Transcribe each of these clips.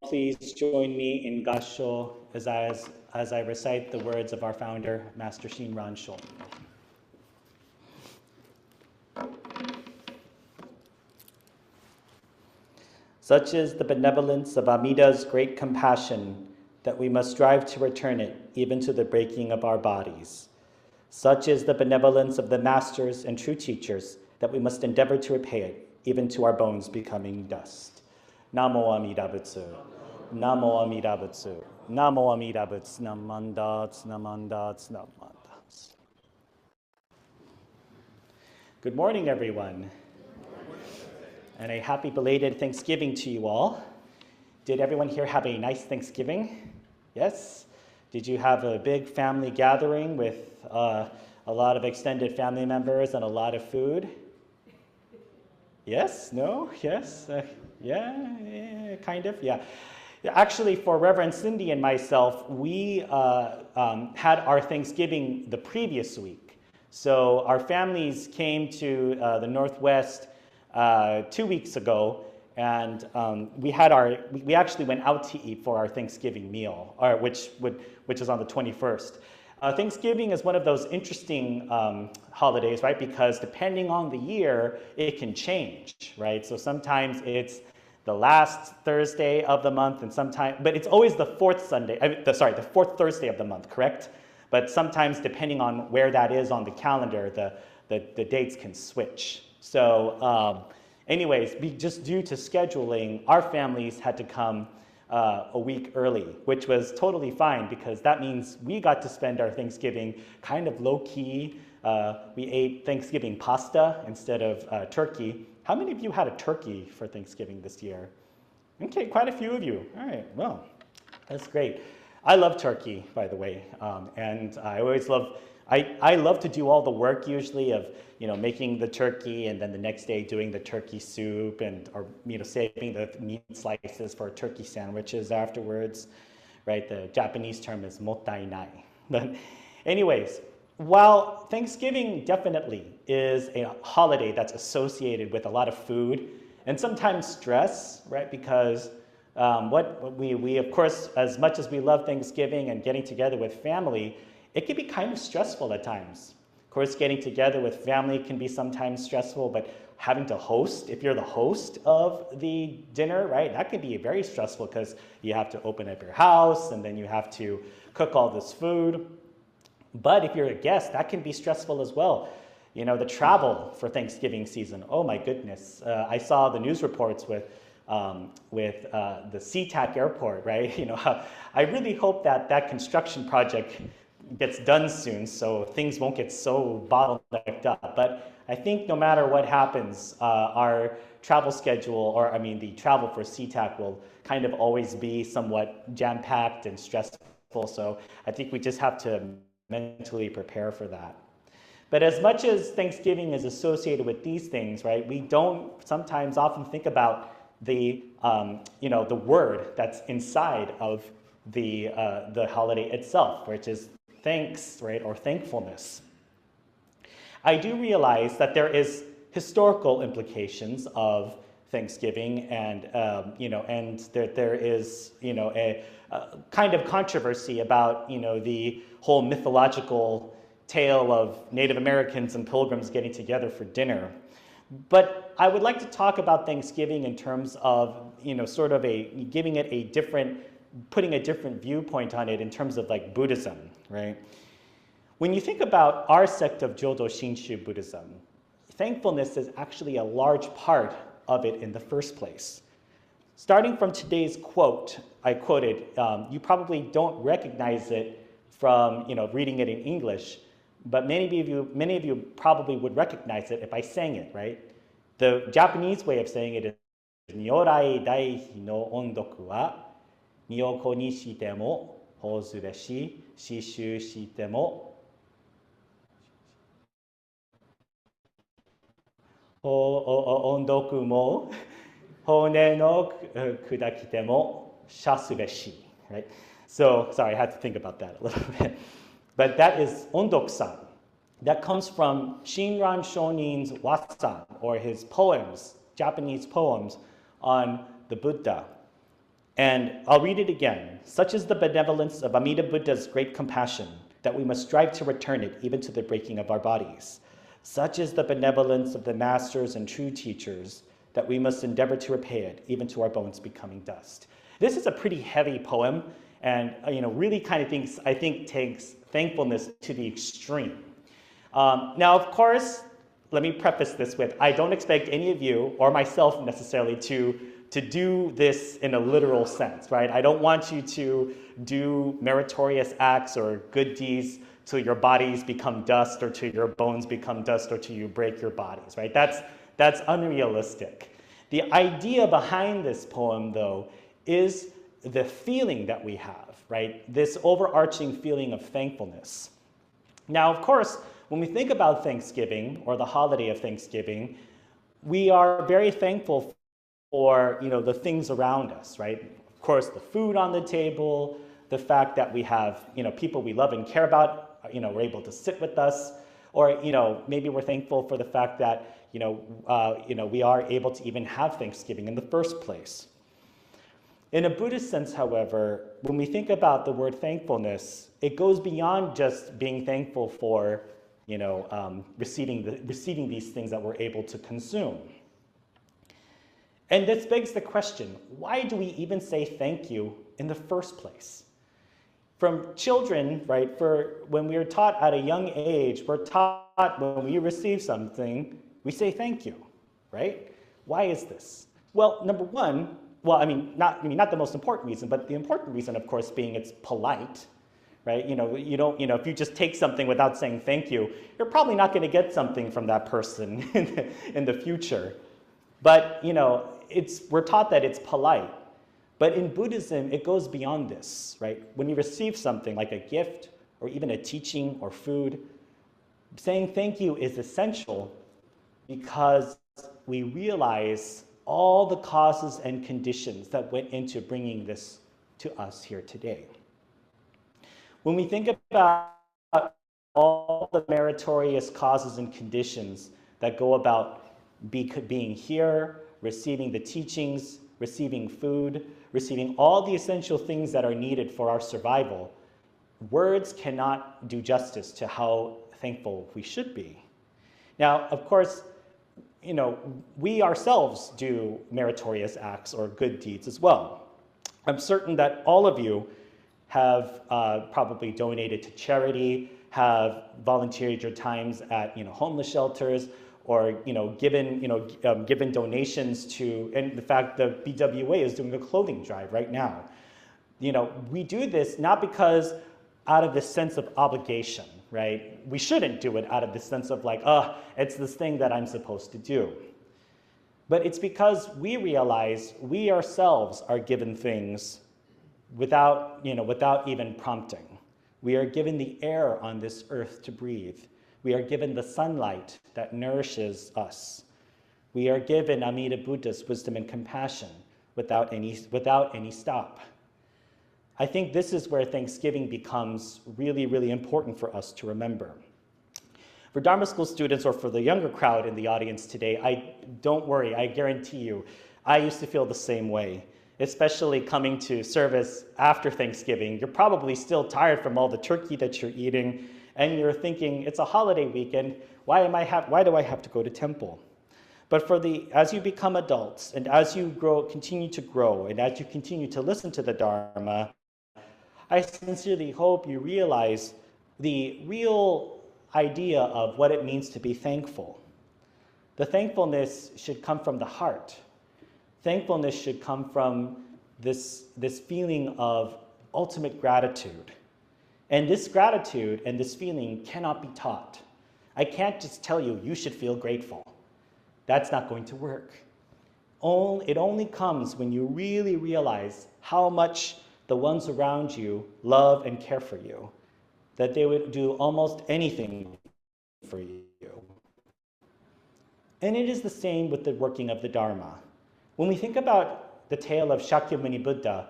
please join me in Gassho as I recite the words of our founder, Master Shinran Shonin. Such is the benevolence of Amida's great compassion that we must strive to return it even to the breaking of our bodies. Such is the benevolence of the masters and true teachers that we must endeavor to repay it even to our bones becoming dust. Namo Amida Butsu. Namo Amida Butsu. Namo Amida Butsu. Namandats, namandats, namandats. Good morning, everyone. And a happy belated Thanksgiving to you all. Did everyone here have a nice Thanksgiving? Yes? Did you have a big family gathering with a lot of extended family members and a lot of food? Yes? No? Yes? Yeah, kind of, yeah. Actually, for Reverend Cindy and myself, we had our Thanksgiving the previous week. So our families came to the Northwest 2 weeks ago, and we actually went out to eat for our Thanksgiving meal, which is on the 21st. Thanksgiving is one of those interesting holidays, right? Because depending on the year, it can change, right? So sometimes it's the last Thursday of the month, but it's always the fourth Thursday of the month, correct? But sometimes, depending on where that is on the calendar, the dates can switch. So anyways, just due to scheduling, our families had to come a week early, which was totally fine because that means we got to spend our Thanksgiving kind of low-key. We ate Thanksgiving pasta instead of turkey. How many of you had a turkey for Thanksgiving this year? Okay, quite a few of you. All right, well, that's great. I love turkey, by the way, and I always love. I love to do all the work usually of making the turkey and then the next day doing the turkey soup or saving the meat slices for turkey sandwiches afterwards, right? The Japanese term is mottainai. But anyways, while Thanksgiving definitely is a holiday that's associated with a lot of food and sometimes stress, right? Because we of course, as much as we love Thanksgiving and getting together with family, it can be kind of stressful at times. Of course, getting together with family can be sometimes stressful, but having to host, if you're the host of the dinner, right, that can be very stressful because you have to open up your house and then you have to cook all this food. But if you're a guest, that can be stressful as well. The travel for Thanksgiving season, oh my goodness. I saw the news reports with the SeaTac airport, right? I really hope that construction project gets done soon so things won't get so bottlenecked up. But I think no matter what happens, our travel schedule, the travel for SeaTac will kind of always be somewhat jam-packed and stressful. So I think we just have to mentally prepare for that. But as much as Thanksgiving is associated with these things, right, we don't sometimes often think about the word that's inside of the holiday itself, which is thanks, right, or thankfulness. I do realize that there is historical implications of Thanksgiving, and and there is a kind of controversy about the whole mythological tale of Native Americans and pilgrims getting together for dinner. But I would like to talk about Thanksgiving in terms of sort of putting a different viewpoint on it in terms of like Buddhism, right? When you think about our sect of Jodo Shinshu Buddhism, thankfulness is actually a large part of it in the first place. Starting from today's quote, I quoted, you probably don't recognize it from reading it in English, but many of you probably would recognize it if I sang it, right? The Japanese way of saying it is Nyorai Daihi no ondoku wa Miyoko ni shite mo hozu beshi shishu shite mo ondoku mo hone no kudakite mo shasu beshi, right? So, sorry, I had to think about that a little bit. But that is ondoku-san. That comes from Shinran Shonin's Watsan, or his poems, Japanese poems on the Buddha. And I'll read it again. Such is the benevolence of Amida Buddha's great compassion that we must strive to return it even to the breaking of our bodies. Such is the benevolence of the masters and true teachers that we must endeavor to repay it even to our bones becoming dust. This is a pretty heavy poem, and really kind of takes thankfulness to the extreme. Now, of course, let me preface this with, I don't expect any of you or myself necessarily to do this in a literal sense, right? I don't want you to do meritorious acts or good deeds till your bodies become dust or till your bones become dust or till you break your bodies, right? That's unrealistic. The idea behind this poem, though, is the feeling that we have, right? This overarching feeling of thankfulness. Now, of course, when we think about Thanksgiving or the holiday of Thanksgiving, we are very thankful for the things around us, right? Of course, the food on the table, the fact that we have people we love and care about, we're able to sit with us, or maybe we're thankful for the fact that we are able to even have Thanksgiving in the first place. In a Buddhist sense, however, when we think about the word thankfulness, it goes beyond just being thankful for receiving these things that we're able to consume. And this begs the question, why do we even say thank you in the first place? From children, right, when we are taught at a young age, we're taught when we receive something, we say thank you, right? Why is this? Well, number one, not the most important reason, but the important reason, of course, being it's polite, right? If you just take something without saying thank you, you're probably not going to get something from that person in the future. But we're taught that it's polite. But in Buddhism, it goes beyond this, right? When you receive something like a gift or even a teaching or food, saying thank you is essential because we realize all the causes and conditions that went into bringing this to us here today. When we think about all the meritorious causes and conditions that go about being here, receiving the teachings, receiving food, receiving all the essential things that are needed for our survival, words cannot do justice to how thankful we should be. Now, of course, we ourselves do meritorious acts or good deeds as well. I'm certain that all of you have probably donated to charity, have volunteered your times at homeless shelters, or given donations to, and in fact, the BWA is doing a clothing drive right now. We do this not because out of this sense of obligation, right? We shouldn't do it out of this sense of like, it's this thing that I'm supposed to do. But it's because we realize we ourselves are given things without even prompting. We are given the air on this earth to breathe. We are given the sunlight that nourishes us. We are given Amida Buddha's wisdom and compassion without any stop. I think this is where Thanksgiving becomes really, really important for us to remember. For Dharma school students or for the younger crowd in the audience today, don't worry, I guarantee you, I used to feel the same way, especially coming to service after Thanksgiving. You're probably still tired from all the turkey that you're eating, and you're thinking, it's a holiday weekend, why do I have to go to temple? But as you become adults, and as you continue to grow, and as you continue to listen to the Dharma, I sincerely hope you realize the real idea of what it means to be thankful. The thankfulness should come from the heart. Thankfulness should come from this feeling of ultimate gratitude. And this gratitude and this feeling cannot be taught. I can't just tell you, you should feel grateful. That's not going to work. It only comes when you really realize how much the ones around you love and care for you, that they would do almost anything for you. And it is the same with the working of the Dharma. When we think about the tale of Shakyamuni Buddha,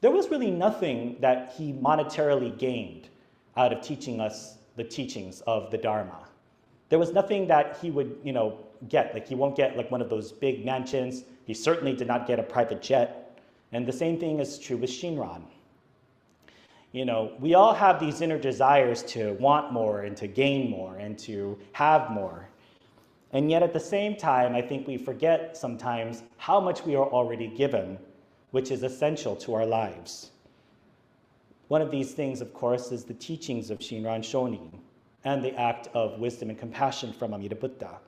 there was really nothing that he monetarily gained out of teaching us the teachings of the Dharma. There was nothing that he would, get. Like, he won't get like one of those big mansions. He certainly did not get a private jet. And the same thing is true with Shinran. You know, we all have these inner desires to want more and to gain more and to have more. And yet at the same time, I think we forget sometimes how much we are already given, which is essential to our lives. One of these things, of course, is the teachings of Shinran Shonin and the act of wisdom and compassion from Amida Buddha.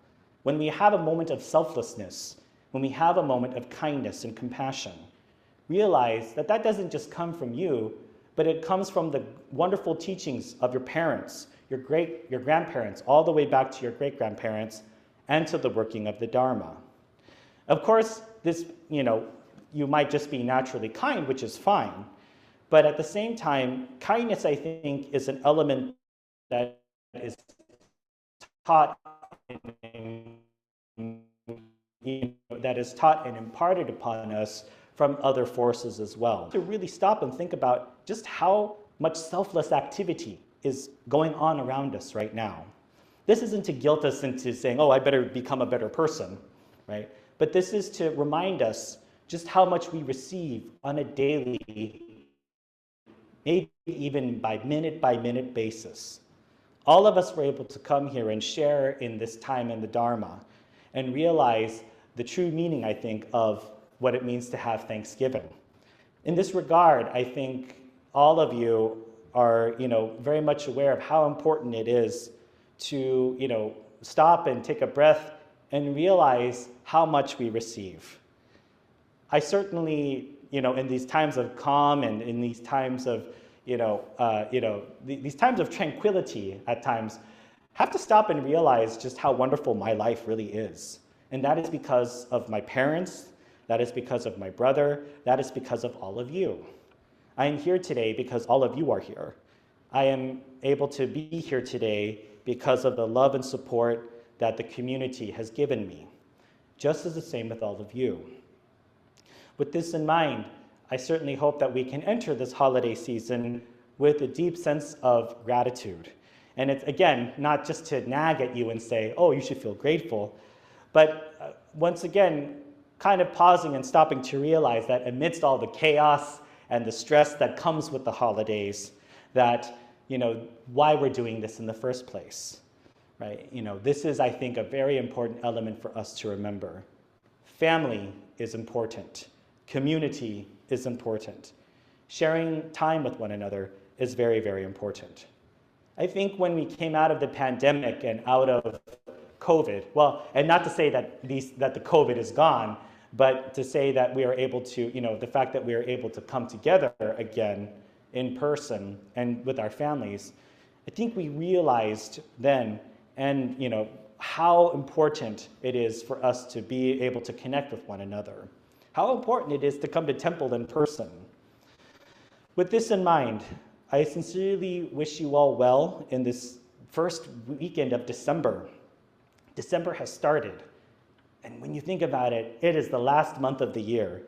When we have a moment of selflessness, when we have a moment of kindness and compassion, realize that that doesn't just come from you, but it comes from the wonderful teachings of your parents, your grandparents, all the way back to your great-grandparents, and to the working of the Dharma. Of course, this, you might just be naturally kind, which is fine, but at the same time, kindness, I think, is an element that is taught and imparted upon us from other forces as well. To really stop and think about just how much selfless activity is going on around us right now. This isn't to guilt us into saying, oh, I better become a better person, right? But this is to remind us just how much we receive on a daily, maybe even by minute basis. All of us were able to come here and share in this time in the Dharma and realize the true meaning, I think, of what it means to have Thanksgiving. In this regard, I think all of you are, very much aware of how important it is to, stop and take a breath and realize how much we receive. I certainly, in these times of calm and in these times of, these times of tranquility at times, have to stop and realize just how wonderful my life really is. And that is because of my parents, that is because of my brother, that is because of all of you. I am here today because all of you are here. I am able to be here today because of the love and support that the community has given me, just as the same with all of you. With this in mind, I certainly hope that we can enter this holiday season with a deep sense of gratitude. And it's, again, not just to nag at you and say, oh, you should feel grateful, but once again, kind of pausing and stopping to realize that amidst all the chaos and the stress that comes with the holidays, that, why we're doing this in the first place, right? This is, I think, a very important element for us to remember. Family is important. Community is important. Sharing time with one another is very, very important. I think when we came out of the pandemic and out of COVID, well, and not to say that the COVID is gone, but to say that we are able to, the fact that we are able to come together again in person and with our families, I think we realized then, and how important it is for us to be able to connect with one another. How important it is to come to temple in person. With this in mind, I sincerely wish you all well in this first weekend of December. December has started. And when you think about it, it is the last month of the year.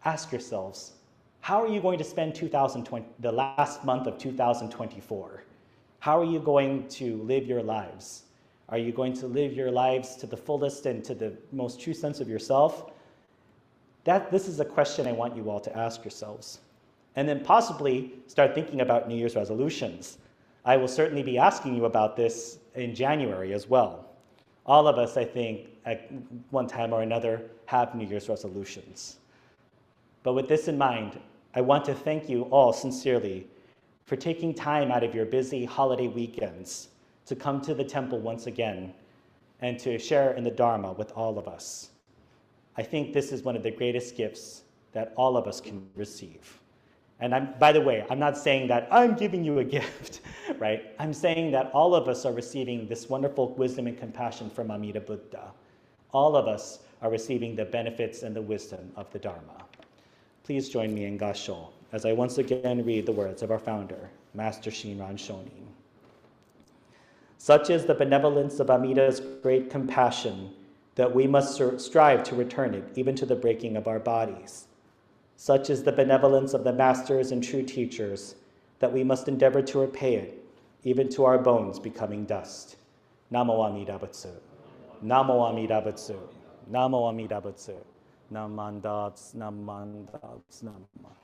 Ask yourselves, how are you going to spend the last month of 2024? How are you going to live your lives? Are you going to live your lives to the fullest and to the most true sense of yourself? This is a question I want you all to ask yourselves. And then possibly start thinking about New Year's resolutions. I will certainly be asking you about this in January as well. All of us, I think, at one time or another, have New Year's resolutions. But with this in mind, I want to thank you all sincerely for taking time out of your busy holiday weekends to come to the temple once again and to share in the Dharma with all of us. I think this is one of the greatest gifts that all of us can receive. And by the way, I'm not saying that I'm giving you a gift, right? I'm saying that all of us are receiving this wonderful wisdom and compassion from Amida Buddha. All of us are receiving the benefits and the wisdom of the Dharma. Please join me in Gassho as I once again read the words of our founder, Master Shinran Shonin. Such is the benevolence of Amida's great compassion that we must strive to return it even to the breaking of our bodies. Such is the benevolence of the masters and true teachers that we must endeavor to repay it, even to our bones becoming dust. Namo Amida Butsu. Namo Amida Butsu. Namo Amida Butsu. Namandats, namandats, namandats.